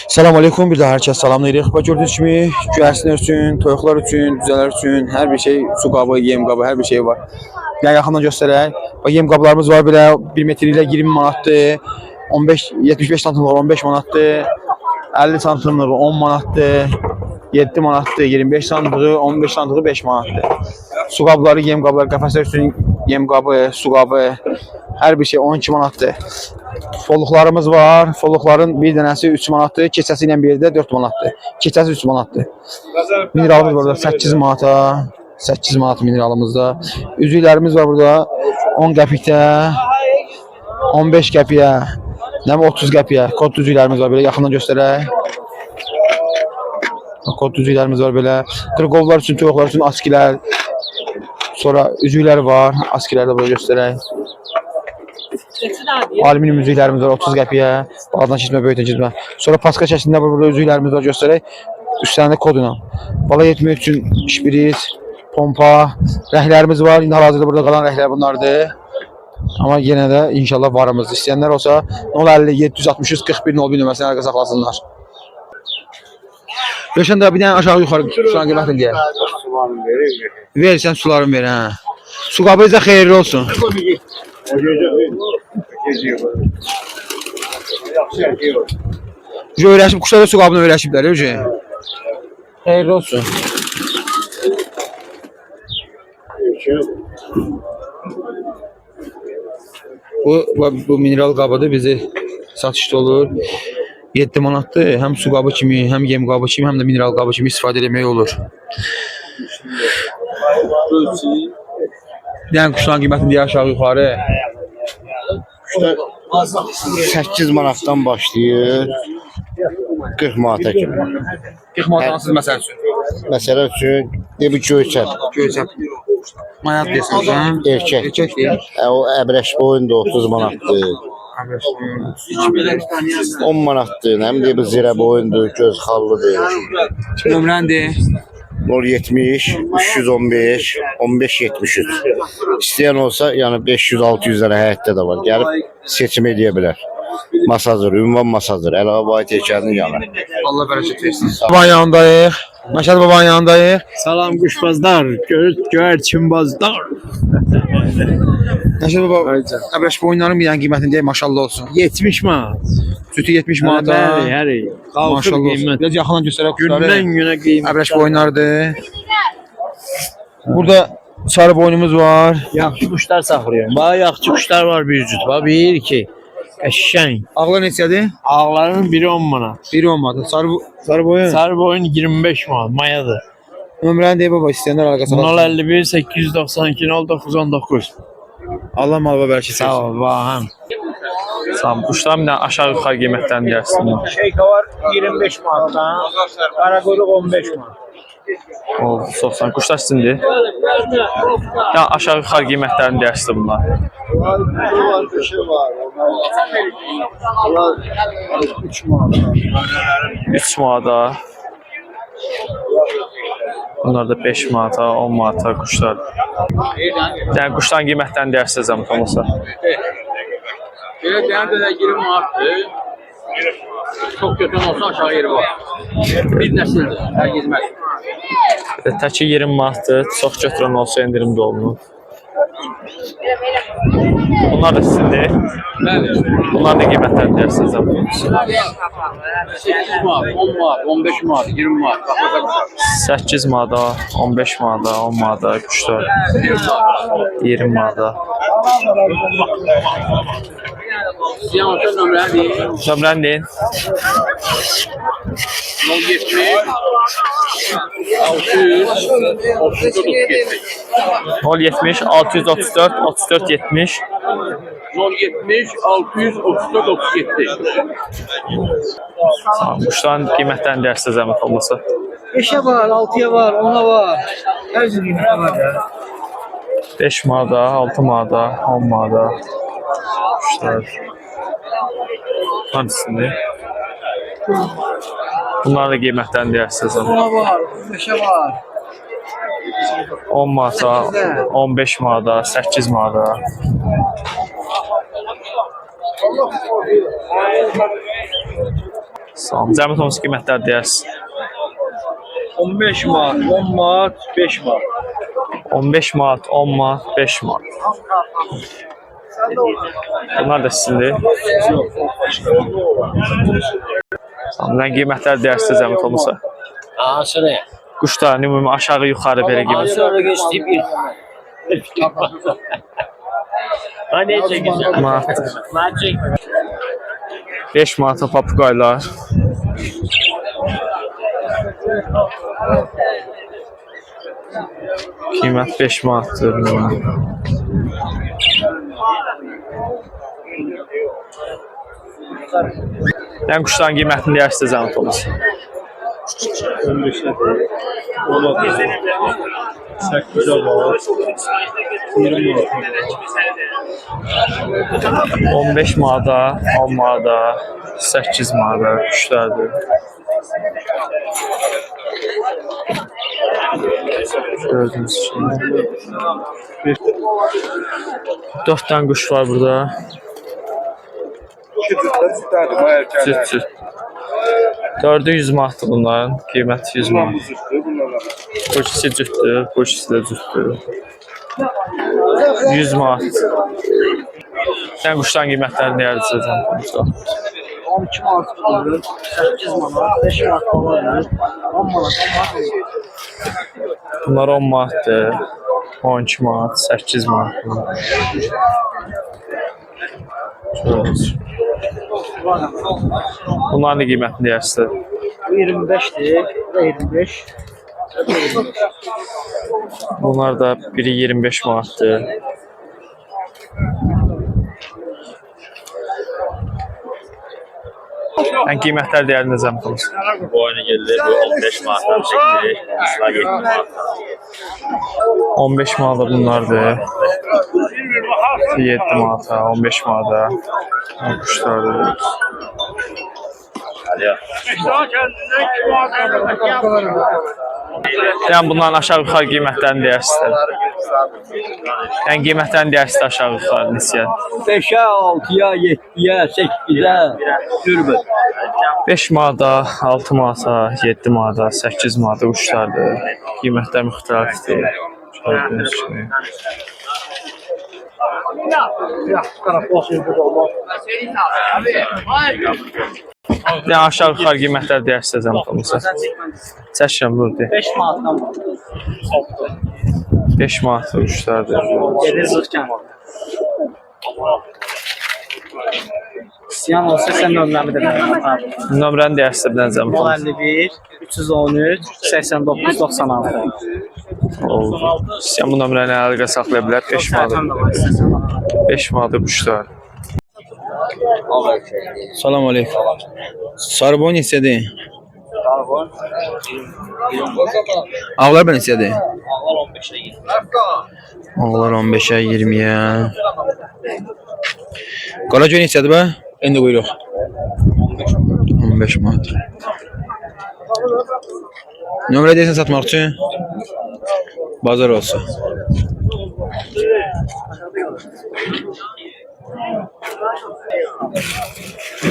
Selamünaleyküm. Bir daha herkes salamlayırıq. Bax gördüyünüz kimi güvercinlər üçün, toyuqlar üçün, düzələr üçün hər bir şey, su qabı, yem qabı, hər bir şey var. Yəni yaxından göstərək. Bax yem qablarımız var belə 1 metrlə 20 manatdır. 75 santimlik 15 manatdır. 50 santimlik 10 manatdır. 7 manatdır, 25 santimlik, 15 santimlik 5 manatdır. Su qabları, yem qabları, qəfəslər üçün yem qabı, su qabı, hər bir şey 12 manatdır. Folluqlarımız var. Folluqların bir dənəsi 3 manatdır. Keçəsi ilə bir də 4 manatdır. Keçəsi 3 manatdır. Mineralımız var burada 8 manata. 8 manat mineralımızda. Üzüklərimiz var burada 10 qəpikdə, 15 qəpiyə, nə 30 qəpiyə. Kod üzüklərimiz var belə yaxından göstərək. Kod üzüklərimiz var belə. Qırqovlar üçün, toyuqlar üçün askilər. Sonra üzüklər var. Askiləri də burada göstərək. Alüminium üzüklərimiz var 30 qəpiyə. Bağdan keçmə, böyükdən keçmə. Sonra paska şəklində burada üzüklərimiz var göstərək. Üstlərində koduna. Bala yetmək üçün şprit, pompa, rəhlərimiz var. İndi hal-hazırda burada qalan rəhlər bunlardır. Amma yenə də inşallah varımızdır. İstəyənlər olsa 050 763 41 01 nömrəsini əlaqə saxlasınlar. Röşən də bir dənə aşağı yuxarı sularını qıymətini deyək. Ver, sən sularını ver, hə. Su qabı bizə xeyirli olsun. Öyrəşib, quşlar da su qabını öyrəşiblər, xeyirli olsun. Bu mineral qabıdır, bizi satışda olur. 7 manatdır, həm su qabı kimi, həm yem qabı kimi, həm də mineral qabı kimi istifadə etmək olur. Yəni quşların qiymətini deyə aşağı yuxarı. 8 manatdan başlayır 40 manata kimi. 40 manat məsəl üçün. Məsələ üçün bu göyçək. Göyçək. Manat desəniz, hə? Erkək. Erkəkdir. O əbrəş boyunda 30 manatdır. 10 manatdır. Həm də bu zirə boyundur, göz xallıdır. Nömrəndir. 070 315 15 73. İstəyən olsa, yəni 500-600 dənə həyətdə də var. Gəlib seçim edə bilər. Masazır, ünvan masazır. Əlavə vahid heykəlinin yanı. Allah bərəkət versin. Babanın yanındayıq. Məşəd babanın yanındayıq. Salam quşbazlar, göyərçinbazlar. Məşəd baba, əbrəş boyunların bir dənə qiymətini deyək, maşallah olsun. 70 manat. Sütü 70 manata. Bəli, hər il. Qalxır Maşallah olsun. qiymət. Biraz yaxından göstərək quşları. Gündən günə qiymət. Əbrəş boyunlardır. Burada sarı boynumuz var. Yaxşı quşlar saxlayıram. Bax, yaxşı quşlar var bir cüt. Bax, 1, 2. Əşşən. Ağlar neçədir? Ağların biri 10 manat. Biri olmadı. Sarı boyun. Sarı boyun 25 manat, mayadır. Nömrəni deyək baba, istəyənlər əlaqə saxlasın. 051 892 0919. Allah mal və bərəkət Sağ versin. ol, vahəm. Sağ ol. Quşlar bir də aşağı yuxarı qiymətlərini deyərsin. Şeyka var 25 manatdan, qaraquyruq 15 manat. O, soxsan. Quşlar sizindir. Ya aşağı yuxarı qiymətlərini deyərsin bunlar. Var, bir şey var. Onlar 3 manat. 3 manata. Bunlar da 5 manata, 10 manata quşlar. Yəni quşların qiymətlərini deyərsin zəhmət olmasa. Belə deyən də 20 manatdır. Çox götürən olsa aşağı yeri var. Bir nəsildir, hər gizməz. Təki 20 manatdır. Çox götürən olsa endirimdə olunur. Bunlar da sizindir. Bəli. Bunlar da qiymətlərini deyərsin zəhmət olmasa. 8 manat, 10 manat, 15 manat, 20 manat. 8 manata, 15 manata, 10 manata quşlar. 20 manata. Siyah olsa nömrəni deyin. Nömrəni deyin. 070 600 070 634 34 70 070 634 37. Tamam, quşların qiymətlərini deyərsə zəhmət olmasa. 5'e var, 6'ya var, 10'a var. Her gün var ya. 5 manata, 6 manata, 10 manata quşlar. Hangisinde? Bunlar da qiymətlərini deyərsə zəhmət. 10'a var, 5'e var. 10 manata, 15 manata, 8 manata. Salam. Zəhmət olmasa qiymətlər deyərsiniz. 15 manat, 10 manat, 5 manat. 15 manat, 10 manat, 5 manat. Bunlar da sizindir. Salam. Nə qiymətlər deyərsiniz zəhmət olmasa? Hansını? Quşlar ümumi aşağı yuxarı belə qiymət. Sonra geçti bir. Ha ne çekeceğim? Manat. Ben çek. 5 manata papuqaylar. Qiymət 5 manatdır. Yəni quşların qiymətini deyərsiniz zəhmət olmasa. 15 manata, 10 manata, 8 manata quşlardır. Gördüğünüz kimi. 4 tane kuş var burada. Cüt. 4'ü 100 manatdır bunların. Qiyməti 100 manat. Bu ikisi cütdür, bu ikisi də cütdür. 100 manat. Sən quşların qiymətlərini deyərsiniz. 12 manat, 8 manat, 5 manat, 10 manat, 10 manat. Bunlar 10 manatdır. 12 manat, 8 manat. Bunların da qiymətini deyərsiniz. 25'ti, 25. Bunlar da biri 25 manatdır. Ən qiymətlər deyərdiniz zəhmət. Bu oyunu geldi, bu 15 manattan çekti. Islah 7 manat. 15 manata bunlardır. 7 manata, 15 manata. Kuşlardır. Hadi ya. Yəni bunların aşağı yuxarı qiymətlərini deyərsiniz. Yəni qiymətlərini deyərsiniz aşağı yuxarı neçə? 5'e, 6'ya, 7'ye, 8'e sürmür. 5 manata, 6 manata, 7 manata, 8 manata quşlardır. Qiymətlər müxtəlifdir. Gördüyünüz kimi. Yəni aşağı yuxarı qiymətlər deyərsiniz zəhmət. Çəkirəm burada. 5 manattan 5 manat quşlardır. gelir zırken. İsteyen olsa sen nömrəmi de verirəm abi. Nömrəni deyərsiniz bir dənə zəhmət. 51 313 89 96. Oldu. İstəyən bu nömrəni əlaqə saxlaya bilər. 5 manat. 5 manat quşlar. Salam aleyküm. Sarıboy neçədir? Ağlar ben neçədir? Ağlar 15'e 20'ye. Qaragöy neçədir bə? İndi buyuruq. 15 manat. Nömrə deyəsən satmaq üçün? Bazar olsun.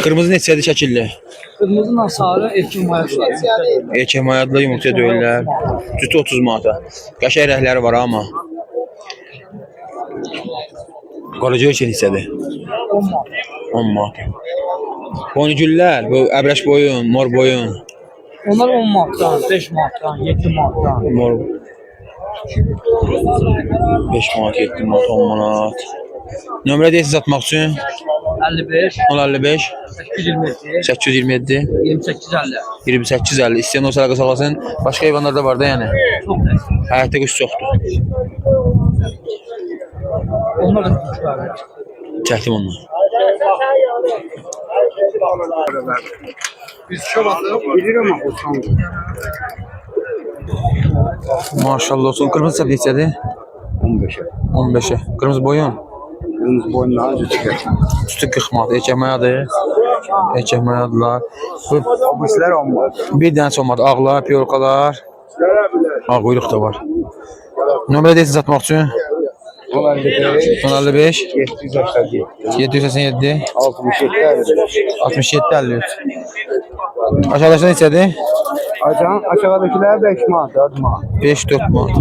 Kırmızı neçədir şəkilli? Kırmızı sarı erkin mayaslar. Erkək mayadlı yumurta döyürlər. Cütü 30 manata. Qəşəng rəhləri var amma. Qaragöy neçədir? 10 manat. Boncüllər, bu əbrəş boyun, mor boyun. Onlar 10 manatdan, 5 manatdan, 7 manatdan. Mor 5 manat, 7 manat, 10 manat. Nömrə deyəsən satmaq üçün? 55 055 827 827 2850. 2850. İstəyən olsa əlaqə saxlasın. Başqa heyvanlar da var da yəni. Çok da. Həyətdə quş çoxdur. Onlar da kuşlar. Çəkdim onu. Biz şobatı bilirim ama utandı. Maşallah olsun. Qırmızı səb neçədir? 15'e. 15'e. Qırmızı boyun? Kırmızı boyunlar cütük. Üstü 40 manat. Erkək mayadır. Erkək mayadılar. Bu işler 10 manat. Bir dənə çox manat. Ağlar, piyorkalar. Ağ quyruq da var. Nömrə deyəsən satmaq üçün? 1055 787 787 67 67 53. Aşağıdaşlar neçədir? Acan aşağıdakiler 5 manat, 4 manat. 5-4 manat.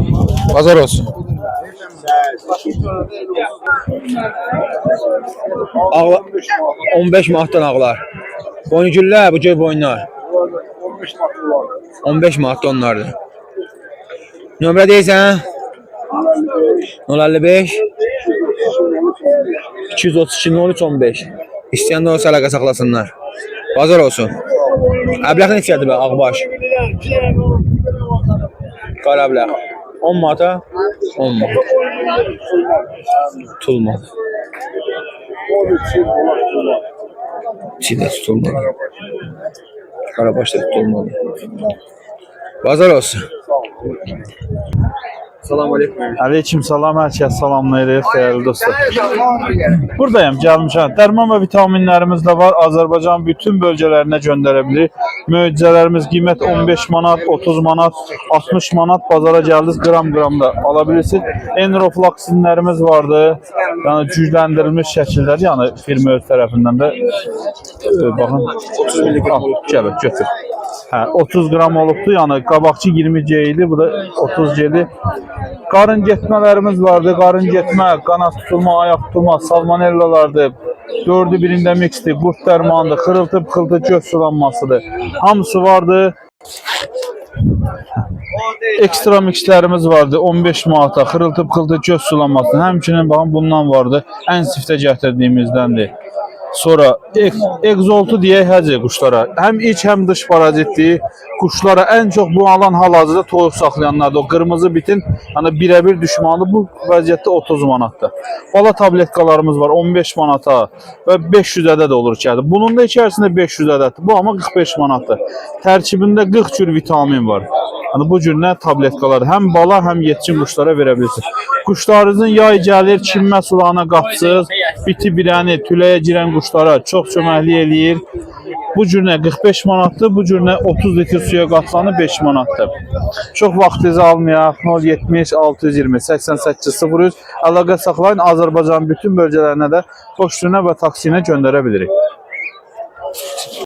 Bazar olsun. Ağla 15 manatdan ağlar. Boyngüllər, bu göy boyunlar. 15 manat onlardır. Nömrə deyirsən? 055 232 03 15. İstəyəndə olsa əlaqə saxlasınlar. Bazar olsun. Əbləx neçədir bə ağbaş? Qara əbləx. 10 manata 10 manat. Tutulma. İçində tutulma. Qarabaş da tutulma. Bazar olsun. Salam aleyküm. Aleyküm salam, hər kəs salamlayırıq, dəyərli dostlar. Buradayım, gəlmişəm. Dərman və vitaminlərimiz də var. Azərbaycan bütün bölgələrinə göndərə bilir. Möcüzələrimiz qiymət 15 manat, 30 manat, 60 manat bazara gəldiniz, qram-qramda ala bilirsiniz. Enroflaksinlərimiz vardı. Yəni gücləndirilmiş şəkildə, yəni firma öz tərəfindən də baxın. 30 milligram gəlir, götür. Hə, 30 qram olubdu, yəni qabaqçı 20G idi, bu da 30G idi. Qarın getmələrimiz vardı, qarın getmə, qanat tutulma, ayaq tutulma, salmonellalardır. 4'ü birində miksdir, qurt dərmanıdır, xırıltı-pıxıltı göz sulanmasıdır. Hamısı vardı. Ekstra mikslərimiz vardı, 15 manata, xırıltı-pıxıltı göz sulanması. Həmçinin baxın bundan vardı, ən siftə gətirdiyimizdəndir. Sonra egzoltu deyək həcə quşlara. Həm iç, həm dış parazitdir. Quşlara ən çox bu alan hal-hazırda toyuq saxlayanlardır. O qırmızı bitin hani birebir düşmanı bu vəziyyətdə 30 manatdır. Bala tabletkalarımız var 15 manata və 500 ədəd olur ki. Bunun da içərisində 500 ədəddir. Bu amma 45 manatdır. Tərkibində 40 cür vitamin var. Hani bu cür nə tabletkalar həm bala, həm yetkin quşlara verə bilirsiniz. Quşlarınızın yay gəlir, çinmə sulağına qapsız, biti birəni, tüləyə girən quşlara çox köməklik eləyir. Bu cürünə 45 manatdır, bu cürünə 30 litr suya qatlanı 5 manatdır. Çox vaxtınızı almayaq, 070 620 88 03 əlaqə saxlayın. Azərbaycanın bütün bölgələrinə də poçtuna və taksinə göndərə bilirik.